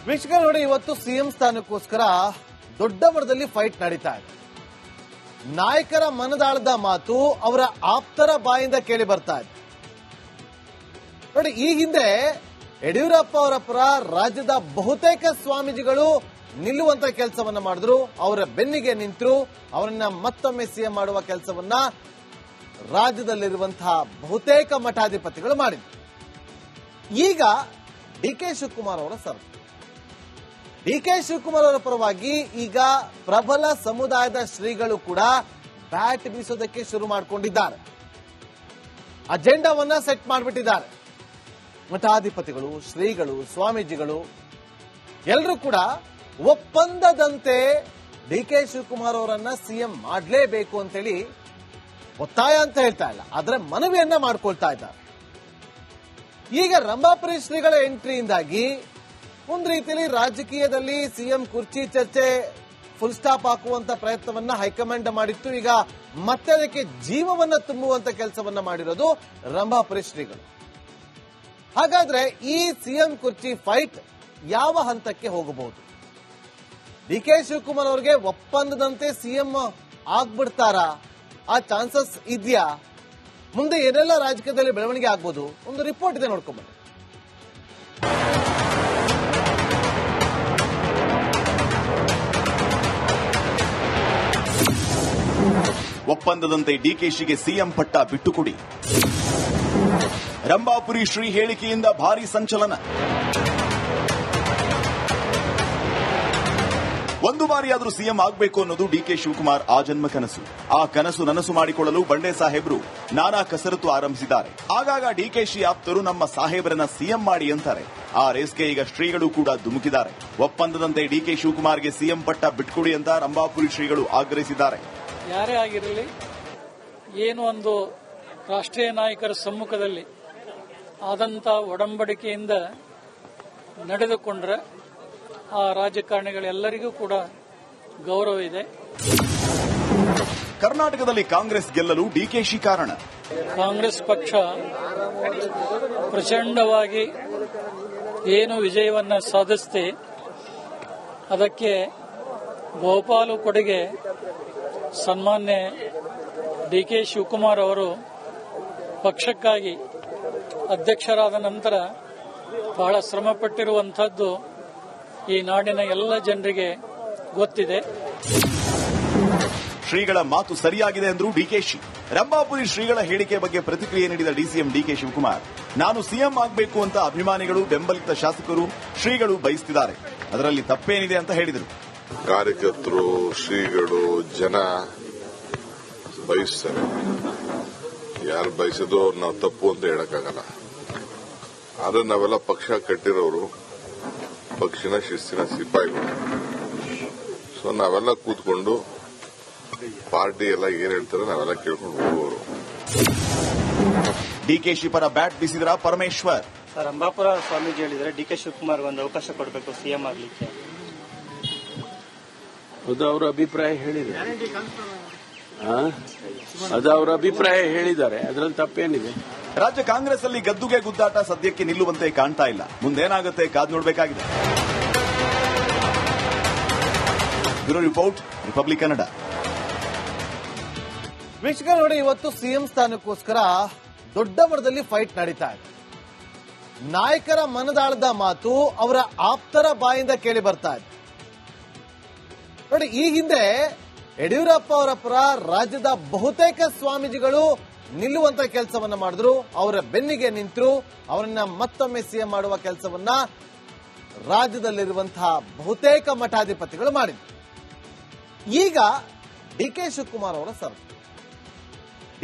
ವೀಕ್ಷಕರು ನೋಡಿ, ಇವತ್ತು ಸಿಎಂ ಸ್ಥಾನಕ್ಕೋಸ್ಕರ ದೊಡ್ಡ ಮಟ್ಟದಲ್ಲಿ ಫೈಟ್ ನಡೀತಾ ಇದೆ. ನಾಯಕರ ಮನದಾಳದ ಮಾತು ಅವರ ಆಪ್ತರ ಬಾಯಿಂದ ಕೇಳಿ ಬರ್ತಾ ಇದೆ. ನೋಡಿ, ಈ ಹಿಂದೆ ಯಡಿಯೂರಪ್ಪ ಅವರ ಪರ ರಾಜ್ಯದ ಬಹುತೇಕ ಸ್ವಾಮೀಜಿಗಳು ನಿಲ್ಲುವಂತ ಕೆಲಸವನ್ನ ಮಾಡಿದ್ರು. ಅವರ ಬೆನ್ನಿಗೆ ನಿಂತರು. ಅವರನ್ನ ಮತ್ತೊಮ್ಮೆ ಸಿಎಂ ಮಾಡುವ ಕೆಲಸವನ್ನ ರಾಜ್ಯದಲ್ಲಿರುವಂತಹ ಬಹುತೇಕ ಮಠಾಧಿಪತಿಗಳು ಮಾಡಿದ್ರು. ಈಗ ಡಿಕೆ ಶಿವಕುಮಾರ್ ಅವರ ಸರ್ ಡಿಕೆ ಶಿವಕುಮಾರ್ ಅವರ ಪರವಾಗಿ ಈಗ ಪ್ರಬಲ ಸಮುದಾಯದ ಶ್ರೀಗಳು ಕೂಡ ಬ್ಯಾಟ್ ಬೀಸೋದಕ್ಕೆ ಶುರು ಮಾಡಿಕೊಂಡಿದ್ದಾರೆ. ಅಜೆಂಡಾವನ್ನ ಸೆಟ್ ಮಾಡಿಬಿಟ್ಟಿದ್ದಾರೆ. ಮಠಾಧಿಪತಿಗಳು, ಶ್ರೀಗಳು, ಸ್ವಾಮೀಜಿಗಳು ಎಲ್ಲರೂ ಕೂಡ ಒಪ್ಪಂದದಂತೆ ಡಿಕೆ ಶಿವಕುಮಾರ್ ಅವರನ್ನ ಸಿಎಂ ಮಾಡಲೇಬೇಕು ಅಂತೇಳಿ ಒತ್ತಾಯ ಅಂತ ಹೇಳ್ತಾ ಇಲ್ಲ, ಆದ್ರೆ ಮನವಿಯನ್ನ ಮಾಡ್ಕೊಳ್ತಾ ಇದ್ದಾರೆ. ಈಗ ರಂಭಾಪುರಿ ಶ್ರೀಗಳ ಎಂಟ್ರಿಯಿಂದಾಗಿ ಒಂದು ರೀತಿಯಲ್ಲಿ ರಾಜಕೀಯದಲ್ಲಿ ಸಿಎಂ ಕುರ್ಚಿ ಚರ್ಚೆ ಫುಲ್ ಸ್ಟಾಪ್ ಹಾಕುವಂತ ಪ್ರಯತ್ನವನ್ನ ಹೈಕಮಾಂಡ್ ಮಾಡಿತ್ತು. ಈಗ ಮತ್ತೆ ಅದಕ್ಕೆ ಜೀವವನ್ನ ತುಂಬುವಂತ ಕೆಲಸವನ್ನ ಮಾಡಿರೋದು ರಂಭಾಪುರಿ ಶ್ರೀಗಳು. ಹಾಗಾದ್ರೆ ಈ ಸಿಎಂ ಕುರ್ಚಿ ಫೈಟ್ ಯಾವ ಹಂತಕ್ಕೆ ಹೋಗಬಹುದು? ಡಿಕೆ ಶಿವಕುಮಾರ್ ಅವರಿಗೆ ಒಪ್ಪಂದದಂತೆ ಸಿಎಂ ಆಗ್ಬಿಡ್ತಾರಾ? ಆ ಚಾನ್ಸಸ್ ಇದೆಯಾ? ಮುಂದೆ ಏನೆಲ್ಲ ರಾಜಕೀಯದಲ್ಲಿ ಬೆಳವಣಿಗೆ ಆಗ್ಬೋದು? ಒಂದು ರಿಪೋರ್ಟ್ ಇದೆ, ನೋಡ್ಕೊಂಡ್ಬನ್ನಿ. ಒಪ್ಪಂದದಂತೆ ಡಿಕೆಶಿಗೆ ಸಿಎಂ ಪಟ್ಟ ಬಿಟ್ಟುಕೊಡಿ. ರಂಭಾಪುರಿ ಶ್ರೀ ಹೇಳಿಕೆಯಿಂದ ಭಾರೀ ಸಂಚಲನ. ಒಂದು ಬಾರಿಯಾದರೂ ಸಿಎಂ ಆಗಬೇಕು ಅನ್ನೋದು ಡಿಕೆ ಶಿವಕುಮಾರ್ ಆಜನ್ಮ ಕನಸು. ಆ ಕನಸು ನನಸು ಮಾಡಿಕೊಳ್ಳಲು ಬಂಡೆ ಸಾಹೇಬ್ರು ನಾನಾ ಕಸರತ್ತು ಆರಂಭಿಸಿದ್ದಾರೆ. ಆಗಾಗ ಡಿಕೆಶಿ ಆಪ್ತರು ನಮ್ಮ ಸಾಹೇಬರನ್ನ ಸಿಎಂ ಮಾಡಿ ಅಂತಾರೆ. ಆ ರೇಸ್ಗೆ ಈಗ ಶ್ರೀಗಳು ಕೂಡ ಧುಮುಕಿದ್ದಾರೆ. ಒಪ್ಪಂದದಂತೆ ಡಿಕೆ ಶಿವಕುಮಾರ್ಗೆ ಸಿಎಂ ಪಟ್ಟ ಬಿಟ್ಕೊಡಿ ಅಂತ ರಂಭಾಪುರಿ ಶ್ರೀಗಳು ಆಗ್ರಹಿಸಿದ್ದಾರೆ. ಯಾರೇ ಆಗಿರಲಿ, ಏನು ಒಂದು ರಾಷ್ಟ್ರೀಯ ನಾಯಕರ ಸಮ್ಮುಖದಲ್ಲಿ ಆದಂತ ಒಡಂಬಡಿಕೆಯಿಂದ ನಡೆದುಕೊಂಡ್ರೆ ಆ ರಾಜಕಾರಣಿಗಳೆಲ್ಲರಿಗೂ ಕೂಡ ಗೌರವ ಇದೆ. ಕರ್ನಾಟಕದಲ್ಲಿ ಕಾಂಗ್ರೆಸ್ ಗೆಲ್ಲಲು ಡಿಕೆಶಿ ಕಾರಣ. ಕಾಂಗ್ರೆಸ್ ಪಕ್ಷ ಪ್ರಚಂಡವಾಗಿ ಏನು ವಿಜಯವನ್ನ ಸಾಧಿಸಿದೆ, ಅದಕ್ಕೆ ಬಹುಪಾಲು ಕೊಡುಗೆ ಸನ್ಮಾನ್ಯ ಡಿಕೆ ಶಿವಕುಮಾರ್ ಅವರು ಪಕ್ಷಕ್ಕಾಗಿ ಅಧ್ಯಕ್ಷರಾದ ನಂತರ ಬಹಳ ಶ್ರಮಪಟ್ಟಿರುವಂತಹದ್ದು ಈ ನಾಡಿನ ಎಲ್ಲ ಜನರಿಗೆ ಗೊತ್ತಿದೆ. ಶ್ರೀಗಳ ಮಾತು ಸರಿಯಾಗಿದೆ ಎಂದರು ಡಿಕೆಶಿ. ರಂಭಾಪುರಿ ಶ್ರೀಗಳ ಹೇಳಿಕೆ ಬಗ್ಗೆ ಪ್ರತಿಕ್ರಿಯೆ ನೀಡಿದ ಡಿಸಿಎಂ ಡಿಕೆ ಶಿವಕುಮಾರ್, ನಾನು ಸಿಎಂ ಆಗಬೇಕು ಅಂತ ಅಭಿಮಾನಿಗಳು, ಬೆಂಬಲಿತ ಶಾಸಕರು, ಶ್ರೀಗಳು ಬಯಸುತ್ತಿದ್ದಾರೆ. ಅದರಲ್ಲಿ ತಪ್ಪೇನಿದೆ ಅಂತ ಹೇಳಿದರು. ಕಾರ್ಯಕರ್ತರು, ಶ್ರೀಗಳು, ಜನ ಬಯಸ್ತಾರೆ. ಯಾರು ಬಯಸೋದು ನಾವು ತಪ್ಪು ಅಂತ ಹೇಳಕ್ಕಾಗಲ್ಲ. ಆದ್ರೆ ನಾವೆಲ್ಲ ಪಕ್ಷ ಕಟ್ಟಿರೋರು, ಪಕ್ಷಿನ ಶಿಸ್ತಿನ ಸಿಪಾಯಿಗಳು. ಸೊ ನಾವೆಲ್ಲ ಕೂತ್ಕೊಂಡು ಪಾರ್ಟಿ ಎಲ್ಲ ಏನ್ ಹೇಳ್ತಾರೆ ನಾವೆಲ್ಲ ಕೇಳ್ಕೊಂಡು ಹೋಗೋರು. ಡಿಕೆಶಿ ಪರ ಬ್ಯಾಟ್ ಬೀಸಿದ್ರ ಪರಮೇಶ್ವರ್. ರಂಭಾಪುರ ಸ್ವಾಮೀಜಿ ಹೇಳಿದ್ರೆ ಡಿಕೆ ಶಿವಕುಮಾರ್ ಒಂದು ಅವಕಾಶ ಕೊಡಬೇಕು ಸಿಎಂ ಆಗ್ಲಿಕ್ಕೆ. ಅದು ಅವರ ಅಭಿಪ್ರಾಯ ಹೇಳಿದ್ದಾರೆ. ಅದು ಅವರ ಅಭಿಪ್ರಾಯ ಹೇಳಿದ್ದಾರೆ, ಅದರಲ್ಲಿ ತಪ್ಪೇನಿದೆ? ರಾಜ್ಯ ಕಾಂಗ್ರೆಸ್ ಅಲ್ಲಿ ಗದ್ದುಗೆ ಗುದ್ದಾಟ ಸದ್ಯಕ್ಕೆ ನಿಲ್ಲುವಂತೆ ಕಾಣ್ತಾ ಇಲ್ಲ. ಮುಂದೇನಾಗುತ್ತೆ ಕಾದು ನೋಡಬೇಕಾಗಿದೆ. Bureau report, republic Kannada. ವೀಕ್ಷಕರು ನೋಡಿ, ಇವತ್ತು ಸಿಎಂ ಸ್ಥಾನಕ್ಕೋಸ್ಕರ ದೊಡ್ಡ ಮಟ್ಟದಲ್ಲಿ ಫೈಟ್ ನಡೀತಾ ಇದೆ. ನಾಯಕರ ಮನದಾಳದ ಮಾತು ಅವರ ಆಪ್ತರ ಬಾಯಿಂದ ಕೇಳಿ ಬರ್ತಾ ಇದೆ. ನೋಡಿ, ಈ ಹಿಂದೆ ಯಡಿಯೂರಪ್ಪ ಅವರ ಪರ ರಾಜ್ಯದ ಬಹುತೇಕ ಸ್ವಾಮೀಜಿಗಳು ನಿಲ್ಲುವಂತ ಕೆಲಸವನ್ನ ಮಾಡಿದ್ರು. ಅವರ ಬೆನ್ನಿಗೆ ನಿಂತರು. ಅವರನ್ನ ಮತ್ತೊಮ್ಮೆ ಸಿಎಂ ಮಾಡುವ ಕೆಲಸವನ್ನ ರಾಜ್ಯದಲ್ಲಿರುವಂತಹ ಬಹುತೇಕ ಮಠಾಧಿಪತಿಗಳು ಮಾಡಿದ್ರು. ಈಗ ಡಿಕೆ ಶಿವಕುಮಾರ್ ಅವರ ಸರ್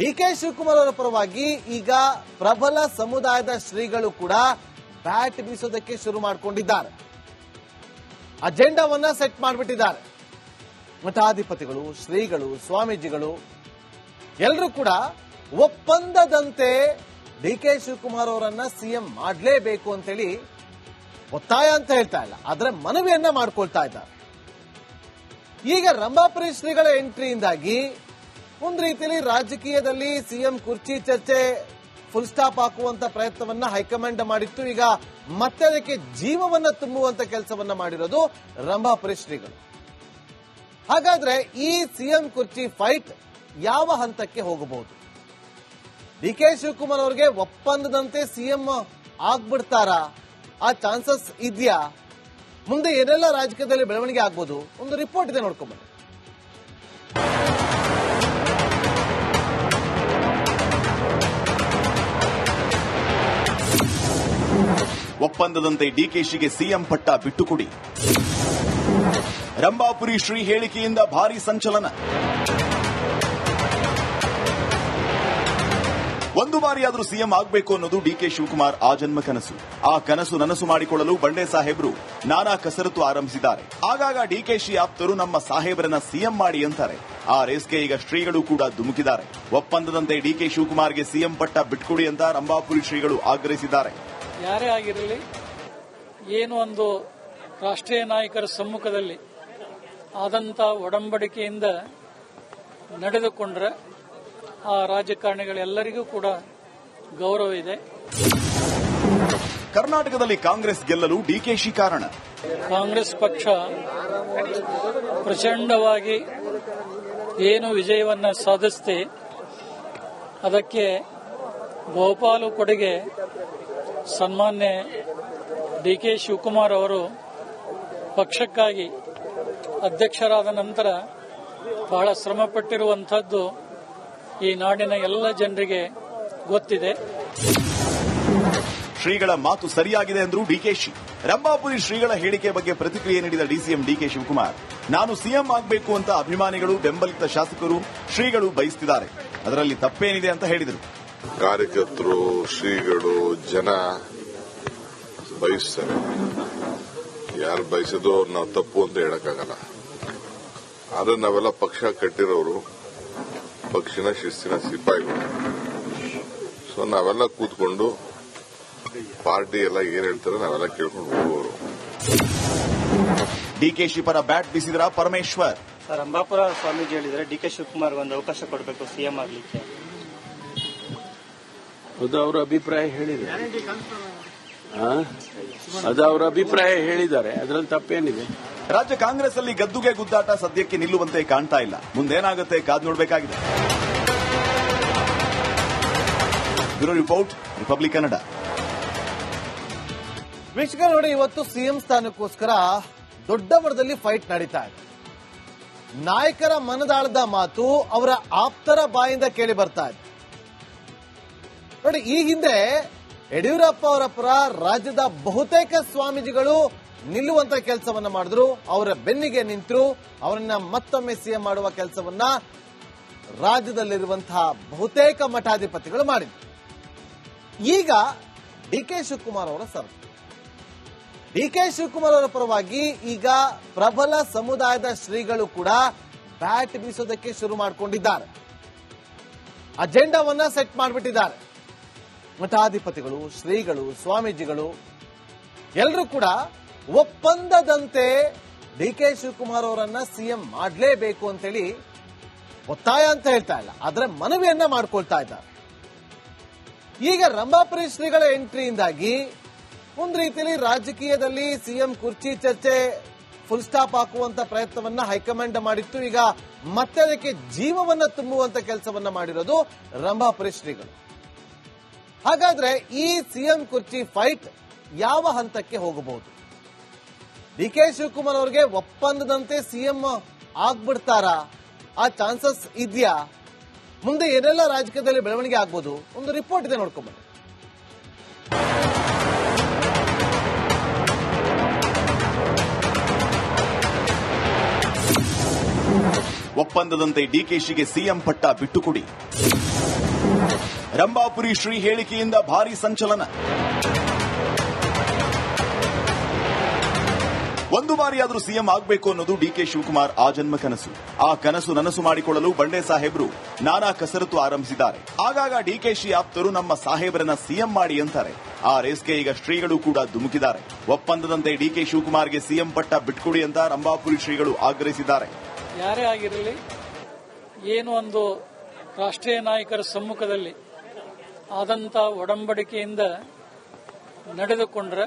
ಡಿಕೆ ಶಿವಕುಮಾರ್ ಅವರ ಪರವಾಗಿ ಈಗ ಪ್ರಬಲ ಸಮುದಾಯದ ಶ್ರೀಗಳು ಕೂಡ ಬ್ಯಾಟ್ ಬೀಸೋದಕ್ಕೆ ಶುರು ಮಾಡಿಕೊಂಡಿದ್ದಾರೆ. ಅಜೆಂಡಾವನ್ನ ಸೆಟ್ ಮಾಡಿಬಿಟ್ಟಿದ್ದಾರೆ. ಮಠಾಧಿಪತಿಗಳು, ಶ್ರೀಗಳು, ಸ್ವಾಮೀಜಿಗಳು ಎಲ್ಲರೂ ಕೂಡ ಒಪ್ಪಂದದಂತೆ ಡಿಕೆ ಶಿವಕುಮಾರ್ ಅವರನ್ನ ಸಿಎಂ ಮಾಡಲೇಬೇಕು ಅಂತೇಳಿ ಒತ್ತಾಯ ಅಂತ ಹೇಳ್ತಾ ಇಲ್ಲ, ಆದ್ರೆ ಮನವಿಯನ್ನ ಮಾಡ್ಕೊಳ್ತಾ ಇದ್ದಾರೆ. ಈಗ ರಂಭಾಪುರಿ ಶ್ರೀಗಳ ಎಂಟ್ರಿಯಿಂದಾಗಿ ಒಂದು ರೀತಿಯಲ್ಲಿ ರಾಜಕೀಯದಲ್ಲಿ ಸಿಎಂ ಕುರ್ಚಿ ಚರ್ಚೆ ಫುಲ್ ಸ್ಟಾಪ್ ಹಾಕುವಂತ ಪ್ರಯತ್ನವನ್ನ ಹೈಕಮಾಂಡ್ ಮಾಡಿತ್ತು. ಈಗ ಮತ್ತೆ ಅದಕ್ಕೆ ಜೀವವನ್ನ ತುಂಬುವಂತ ಕೆಲಸವನ್ನ ಮಾಡಿರೋದು ರಂಭಾಪುರಿ ಶ್ರೀಗಳು. ಹಾಗಾದ್ರೆ ಈ ಸಿಎಂ ಕುರ್ಚಿ ಫೈಟ್ ಯಾವ ಹಂತಕ್ಕೆ ಹೋಗಬಹುದು? ಡಿಕೆ ಶಿವಕುಮಾರ್ ಅವರಿಗೆ ಒಪ್ಪಂದದಂತೆ ಸಿಎಂ ಆಗ್ಬಿಡ್ತಾರಾ? ಆ ಚಾನ್ಸಸ್ ಇದೆಯಾ? ಮುಂದೆ ಏನೆಲ್ಲ ರಾಜಕೀಯದಲ್ಲಿ ಬೆಳವಣಿಗೆ ಆಗ್ಬೋದು? ಒಂದು ರಿಪೋರ್ಟ್ ಇದೆ, ನೋಡ್ಕೊಂಡ್ಬನ್ನಿ. ಒಪ್ಪಂದದಂತೆ ಡಿಕೆಶಿಗೆ ಸಿಎಂ ಪಟ್ಟ ಬಿಟ್ಟುಕೊಡಿ. ರಂಭಾಪುರಿ ಶ್ರೀ ಹೇಳಿಕೆಯಿಂದ ಭಾರೀ ಸಂಚಲನ. ಒಂದು ಬಾರಿಯಾದರೂ ಸಿಎಂ ಆಗಬೇಕು ಅನ್ನೋದು ಡಿಕೆ ಶಿವಕುಮಾರ್ ಆಜನ್ಮ ಕನಸು. ಆ ಕನಸು ನನಸು ಮಾಡಿಕೊಳ್ಳಲು ಬಂಡೆ ಸಾಹೇಬ್ರು ನಾನಾ ಕಸರತ್ತು ಆರಂಭಿಸಿದ್ದಾರೆ. ಆಗಾಗ ಡಿಕೆಶಿ ಆಪ್ತರು ನಮ್ಮ ಸಾಹೇಬರನ್ನ ಸಿಎಂ ಮಾಡಿ ಅಂತಾರೆ. ಆ ರೇಸ್ಗೆ ಈಗ ಶ್ರೀಗಳು ಕೂಡ ಧುಮುಕಿದ್ದಾರೆ. ಒಪ್ಪಂದದಂತೆ ಡಿಕೆ ಶಿವಕುಮಾರ್ಗೆ ಸಿಎಂ ಪಟ್ಟ ಬಿಟ್ಕೊಡಿ ಅಂತ ರಂಭಾಪುರಿ ಶ್ರೀಗಳು ಆಗ್ರಹಿಸಿದ್ದಾರೆ. ಯಾರೇ ಆಗಿರಲಿ, ಏನು ಒಂದು ರಾಷ್ಟ್ರೀಯ ನಾಯಕರ ಸಮ್ಮುಖದಲ್ಲಿ ಆದಂತ ಒಡಂಬಡಿಕೆಯಿಂದ ನಡೆದುಕೊಂಡ್ರೆ ಆ ರಾಜಕಾರಣಿಗಳೆಲ್ಲರಿಗೂ ಕೂಡ ಗೌರವ ಇದೆ. ಕರ್ನಾಟಕದಲ್ಲಿ ಕಾಂಗ್ರೆಸ್ ಗೆಲ್ಲಲು ಡಿಕೆಶಿ ಕಾರಣ. ಕಾಂಗ್ರೆಸ್ ಪಕ್ಷ ಪ್ರಚಂಡವಾಗಿ ಏನು ವಿಜಯವನ್ನ ಸಾಧಿಸಿದೆ, ಅದಕ್ಕೆ ಬಹುಪಾಲು ಕೊಡುಗೆ ಸನ್ಮಾನ್ಯ ಡಿಕೆ ಶಿವಕುಮಾರ್ ಅವರು ಪಕ್ಷಕ್ಕಾಗಿ ಅಧ್ಯಕ್ಷರಾದ ನಂತರ ಬಹಳ ಶ್ರಮಪಟ್ಟಿರುವಂತಹದ್ದು ಈ ನಾಡಿನ ಎಲ್ಲ ಜನರಿಗೆ ಗೊತ್ತಿದೆ. ಶ್ರೀಗಳ ಮಾತು ಸರಿಯಾಗಿದೆ ಎಂದರು ಡಿಕೆಶಿ. ರಂಭಾಪುರಿ ಶ್ರೀಗಳ ಹೇಳಿಕೆ ಬಗ್ಗೆ ಪ್ರತಿಕ್ರಿಯೆ ನೀಡಿದ ಡಿಸಿಎಂ ಡಿಕೆ ಶಿವಕುಮಾರ್, ನಾನು ಸಿಎಂ ಆಗಬೇಕು ಅಂತ ಅಭಿಮಾನಿಗಳು, ಬೆಂಬಲಿತ ಶಾಸಕರು, ಶ್ರೀಗಳು ಬಯಸುತ್ತಿದ್ದಾರೆ. ಅದರಲ್ಲಿ ತಪ್ಪೇನಿದೆ ಅಂತ ಹೇಳಿದರು. ಕಾರ್ಯಕರ್ತರು, ಶ್ರೀಗಳು, ಜನ ಬಯಸ್ತಾರೆ. ಯಾರು ಬಯಸಿದ್ರು ಅವ್ರು ನಾವು ತಪ್ಪು ಅಂತ ಹೇಳಕ್ಕಾಗಲ್ಲ. ಆದ್ರೆ ನಾವೆಲ್ಲ ಪಕ್ಷ ಕಟ್ಟಿರೋರು, ಪಕ್ಷಿನ ಶಿಸ್ತಿನ ಸಿಪಾಯಿಗಳು. ಸೊ ನಾವೆಲ್ಲ ಕೂತ್ಕೊಂಡು ಪಾರ್ಟಿ ಎಲ್ಲ ಏನ್ ಹೇಳ್ತಾರೆ ನಾವೆಲ್ಲ ಕೇಳ್ಕೊಂಡು ಹೋಗೋರು. ಡಿಕೆಶಿ ಪರ ಬ್ಯಾಟ್ ಬೀಸಿದ್ರ ಪರಮೇಶ್ವರ್. ಸರ್, ರಂಭಾಪುರ ಸ್ವಾಮೀಜಿ ಹೇಳಿದರೆ ಡಿಕೆ ಶಿವಕುಮಾರ್ ಒಂದು ಅವಕಾಶ ಕೊಡಬೇಕು ಸಿಎಂ ಆಗ್ಲಿಕ್ಕೆ. ಅದು ಅವರ ಅಭಿಪ್ರಾಯ ಹೇಳಿದ್ದಾರೆ. ಅದು ಅವರ ಅಭಿಪ್ರಾಯ ಹೇಳಿದ್ದಾರೆ, ಅದರಲ್ಲಿ ತಪ್ಪೇನಿದೆ? ರಾಜ್ಯ ಕಾಂಗ್ರೆಸ್ ಅಲ್ಲಿ ಗದ್ದುಗೆ ಗುದ್ದಾಟ ಸದ್ಯಕ್ಕೆ ನಿಲ್ಲುವಂತೆ ಕಾಣ್ತಾ ಇಲ್ಲ. ಮುಂದೇನಾಗುತ್ತೆ ಕಾದು ನೋಡಬೇಕಾಗಿದೆ. Bureau report, republic Kannada. ವೀಕ್ಷಕರು ನೋಡಿ, ಇವತ್ತು ಸಿಎಂ ಸ್ಥಾನಕ್ಕೋಸ್ಕರ ದೊಡ್ಡ ಮಟ್ಟದಲ್ಲಿ ಫೈಟ್ ನಡೀತಾ ಇದೆ. ನಾಯಕರ ಮನದಾಳದ ಮಾತು ಅವರ ಆಪ್ತರ ಬಾಯಿಂದ ಕೇಳಿ ಬರ್ತಾ ಇದೆ. ನೋಡಿ, ಈ ಹಿಂದೆ ಯಡಿಯೂರಪ್ಪ ಅವರ ಪರ ರಾಜ್ಯದ ಬಹುತೇಕ ಸ್ವಾಮೀಜಿಗಳು ನಿಲ್ಲುವಂತ ಕೆಲಸವನ್ನ ಮಾಡಿದ್ರು. ಅವರ ಬೆನ್ನಿಗೆ ನಿಂತರು. ಅವರನ್ನ ಮತ್ತೊಮ್ಮೆ ಸಿಎಂ ಮಾಡುವ ಕೆಲಸವನ್ನ ರಾಜ್ಯದಲ್ಲಿರುವಂತಹ ಬಹುತೇಕ ಮಠಾಧಿಪತಿಗಳು ಮಾಡಿದ್ರು. ಈಗ ಡಿಕೆ ಶಿವಕುಮಾರ್ ಅವರ ಸರಕು. ಡಿಕೆ ಶಿವಕುಮಾರ್ ಅವರ ಪರವಾಗಿ ಈಗ ಪ್ರಬಲ ಸಮುದಾಯದ ಶ್ರೀಗಳು ಕೂಡ ಬ್ಯಾಟ್ ಬೀಸೋದಕ್ಕೆ ಶುರು ಮಾಡಿಕೊಂಡಿದ್ದಾರೆ. ಅಜೆಂಡಾವನ್ನ ಸೆಟ್ ಮಾಡಿಬಿಟ್ಟಿದ್ದಾರೆ. ಮಠಾಧಿಪತಿಗಳು, ಶ್ರೀಗಳು, ಸ್ವಾಮೀಜಿಗಳು ಎಲ್ಲರೂ ಕೂಡ ಒಪ್ಪಂದದಂತೆ ಡಿಕೆ ಶಿವಕುಮಾರ್ ಅವರನ್ನ ಸಿಎಂ ಮಾಡಲೇಬೇಕು ಅಂತೇಳಿ ಒತ್ತಾಯ ಅಂತ ಹೇಳ್ತಾ ಇಲ್ಲ, ಆದ್ರೆ ಮನವಿಯನ್ನ ಮಾಡ್ಕೊಳ್ತಾ ಇದ್ದಾರೆ. ಈಗ ರಂಭಾಪುರಿ ಶ್ರೀಗಳ ಎಂಟ್ರಿಯಿಂದಾಗಿ ಒಂದು ರೀತಿಯಲ್ಲಿ ರಾಜಕೀಯದಲ್ಲಿ ಸಿಎಂ ಕುರ್ಚಿ ಚರ್ಚೆ ಫುಲ್ ಸ್ಟಾಪ್ ಹಾಕುವಂತ ಪ್ರಯತ್ನವನ್ನ ಹೈಕಮಾಂಡ್ ಮಾಡಿತ್ತು. ಈಗ ಮತ್ತೆ ಅದಕ್ಕೆ ಜೀವವನ್ನ ತುಂಬುವಂತ ಕೆಲಸವನ್ನ ಮಾಡಿರೋದು ರಂಭಾಪುರಿ ಶ್ರೀಗಳು. ಹಾಗಾದ್ರೆ ಈ ಸಿಎಂ ಕುರ್ಚಿ ಫೈಟ್ ಯಾವ ಹಂತಕ್ಕೆ ಹೋಗಬಹುದು? ಡಿಕೆ ಶಿವಕುಮಾರ್ ಅವರಿಗೆ ಒಪ್ಪಂದದಂತೆ ಸಿಎಂ ಆಗ್ಬಿಡ್ತಾರಾ? ಆ ಚಾನ್ಸಸ್ ಇದೆಯಾ? ಮುಂದೆ ಏನೆಲ್ಲ ರಾಜಕೀಯದಲ್ಲಿ ಬೆಳವಣಿಗೆ ಆಗ್ಬೋದು? ಒಂದು ರಿಪೋರ್ಟ್ ಇದೆ, ನೋಡ್ಕೊಂಡ್ಬನ್ನಿ. ಒಪ್ಪಂದದಂತೆ ಡಿಕೆಶಿಗೆ ಸಿಎಂ ಪಟ್ಟ ಬಿಟ್ಟುಕೊಡಿ. ರಂಭಾಪುರಿ ಶ್ರೀ ಹೇಳಿಕೆಯಿಂದ ಭಾರೀ ಸಂಚಲನ. ಒಂದು ಬಾರಿಯಾದರೂ ಸಿಎಂ ಆಗಬೇಕು ಅನ್ನೋದು ಡಿಕೆ ಶಿವಕುಮಾರ್ ಆಜನ್ಮ ಕನಸು. ಆ ಕನಸು ನನಸು ಮಾಡಿಕೊಳ್ಳಲು ಬಂಡೆ ಸಾಹೇಬ್ರು ನಾನಾ ಕಸರತ್ತು ಆರಂಭಿಸಿದ್ದಾರೆ. ಆಗಾಗ ಡಿಕೆಶಿ ಆಪ್ತರು ನಮ್ಮ ಸಾಹೇಬರನ್ನ ಸಿಎಂ ಮಾಡಿ ಅಂತಾರೆ. ಆ ರೇಸ್ಗೆ ಈಗ ಶ್ರೀಗಳು ಕೂಡ ಧುಮುಕಿದ್ದಾರೆ. ಒಪ್ಪಂದದಂತೆ ಡಿಕೆ ಶಿವಕುಮಾರ್ಗೆ ಸಿಎಂ ಪಟ್ಟ ಬಿಟ್ಕೊಡಿ ಅಂತ ರಂಭಾಪುರಿ ಶ್ರೀಗಳು ಆಗ್ರಹಿಸಿದ್ದಾರೆ. ಯಾರೇ ಆಗಿರಲಿ, ಏನು ಒಂದು ರಾಷ್ಟ್ರೀಯ ನಾಯಕರ ಸಮ್ಮುಖದಲ್ಲಿ ಆದಂಥ ಒಡಂಬಡಿಕೆಯಿಂದ ನಡೆದುಕೊಂಡ್ರೆ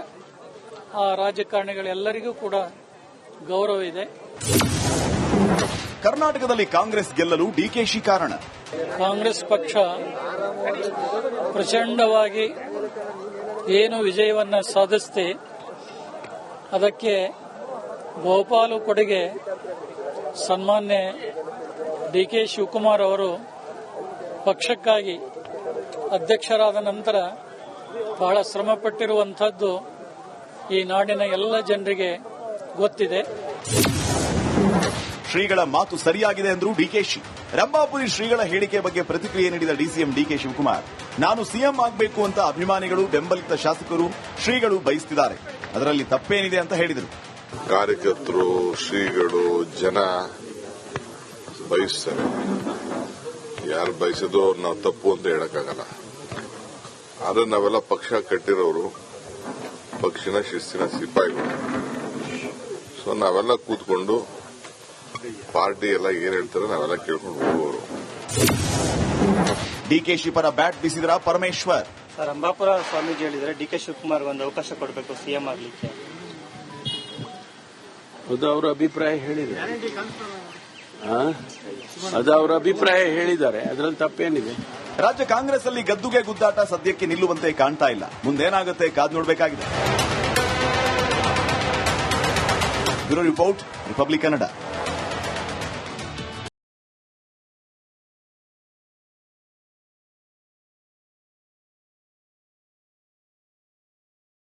ಆ ರಾಜಕಾರಣಿಗಳೆಲ್ಲರಿಗೂ ಕೂಡ ಗೌರವ ಇದೆ. ಕರ್ನಾಟಕದಲ್ಲಿ ಕಾಂಗ್ರೆಸ್ ಗೆಲ್ಲಲು ಡಿಕೆಶಿ ಕಾರಣ. ಕಾಂಗ್ರೆಸ್ ಪಕ್ಷ ಪ್ರಚಂಡವಾಗಿ ಏನು ವಿಜಯವನ್ನ ಸಾಧಿಸಿದೆ ಅದಕ್ಕೆ ಬಹುಪಾಲು ಕೊಡುಗೆ ಸನ್ಮಾನ್ಯ ಡಿ.ಕೆ. ಶಿವಕುಮಾರ್ ಅವರು ಪಕ್ಷಕ್ಕಾಗಿ ಅಧ್ಯಕ್ಷರಾದ ನಂತರ ಬಹಳ ಶ್ರಮಪಟ್ಟಿರುವಂತಹದ್ದು ಈ ನಾಡಿನ ಎಲ್ಲ ಜನರಿಗೆ ಗೊತ್ತಿದೆ. ಶ್ರೀಗಳ ಮಾತು ಸರಿಯಾಗಿದೆ ಎಂದ್ರು ಡಿಕೆಶಿ. ರಂಭಾಪುರಿ ಶ್ರೀಗಳ ಹೇಳಿಕೆ ಬಗ್ಗೆ ಪ್ರತಿಕ್ರಿಯೆ ನೀಡಿದ ಡಿಸಿಎಂ ಡಿ.ಕೆ. ಶಿವಕುಮಾರ್, ನಾನು ಸಿಎಂ ಆಗಬೇಕು ಅಂತ ಅಭಿಮಾನಿಗಳು, ಬೆಂಬಲಿತ ಶಾಸಕರು, ಶ್ರೀಗಳು ಬಯಸುತ್ತಿದ್ದಾರೆ, ಅದರಲ್ಲಿ ತಪ್ಪೇನಿದೆ ಅಂತ ಹೇಳಿದರು. ಕಾರ್ಯಕರ್ತರು, ಶ್ರೀಗಳು, ಜನ ಬಯಸ್ತಾರೆ. ಯಾರು ಬಯಸೋದು ಅವ್ರು ನಾವು ತಪ್ಪು ಅಂತ ಹೇಳಕ್ಕಾಗಲ್ಲ. ಆದ್ರೆ ನಾವೆಲ್ಲ ಪಕ್ಷ ಕಟ್ಟಿರೋರು, ಪಕ್ಷಿನ ಶಿಸ್ತಿನ ಸಿಪಾಯಿಗಳು. ಸೊ ನಾವೆಲ್ಲ ಕೂತ್ಕೊಂಡು ಪಾರ್ಟಿ ಎಲ್ಲ ಏನ್ ಹೇಳ್ತಾರೆ ನಾವೆಲ್ಲ ಕೇಳ್ಕೊಂಡು ಹೋಗುವವರು. ಡಿಕೆಶಿ ಪರ ಬ್ಯಾಟ್ ಬೀಸಿದ್ರ ಪರಮೇಶ್ವರ್. ಸರ್, ಅಂಬಾಪುರ ಸ್ವಾಮೀಜಿ ಹೇಳಿದರೆ ಡಿ.ಕೆ. ಶಿವಕುಮಾರ್ ಒಂದು ಅವಕಾಶ ಕೊಡಬೇಕು ಸಿಎಂ ಆಗ್ಲಿಕ್ಕೆ. ಅದು ಅವರ ಅಭಿಪ್ರಾಯ ಹೇಳಿದ್ದಾರೆ. ಅದು ಅವರ ಅಭಿಪ್ರಾಯ ಹೇಳಿದ್ದಾರೆ, ಅದರಲ್ಲಿ ತಪ್ಪೇನಿದೆ. ರಾಜ್ಯ ಕಾಂಗ್ರೆಸ್ ಅಲ್ಲಿ ಗದ್ದುಗೆ ಗುದ್ದಾಟ ಸದ್ಯಕ್ಕೆ ನಿಲ್ಲುವಂತೆ ಕಾಣ್ತಾ ಇಲ್ಲ. ಮುಂದೇನಾಗುತ್ತೆ ಕಾದು ನೋಡಬೇಕಾಗಿದೆ. Bureau report, republic Kannada.